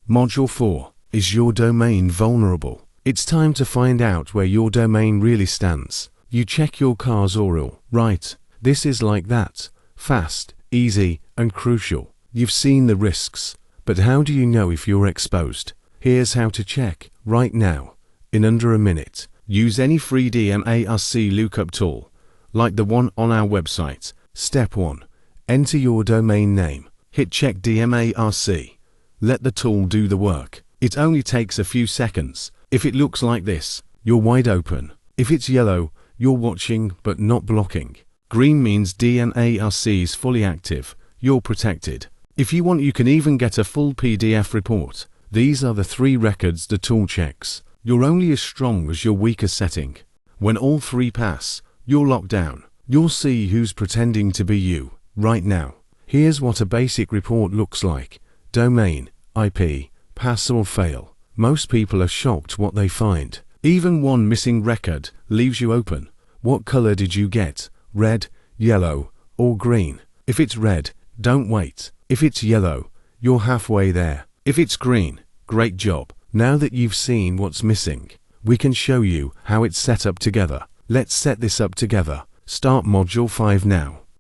Module 4. Is your domain vulnerable? It's time to find out where your domain really stands. You check your car's URL, right? This is like that. Fast, easy, and crucial. You've seen the risks. But how do you know if you're exposed? Here's how to check, right now, in under a minute. Use any free DMARC lookup tool, like the one on our website. Step 1. Enter your domain name. Hit check DMARC. Let the tool do the work. It only takes a few seconds. If it looks like this, you're wide open. If it's yellow, you're watching but not blocking. Green means DMARC is fully active. You're protected. If you want, you can even get a full PDF report. These are the 3 records the tool checks. You're only as strong as your weakest setting. When all 3 pass, you're locked down. You'll see who's pretending to be you right now. Here's what a basic report looks like. Domain, IP, pass or fail. Most people are shocked what they find. Even one missing record leaves you open. What color did you get? Red, yellow, or green? If it's red, don't wait. If it's yellow, you're halfway there. If it's green, great job. Now that you've seen what's missing, we can show you how it's set up together. Let's set this up together. Start Module 5 now.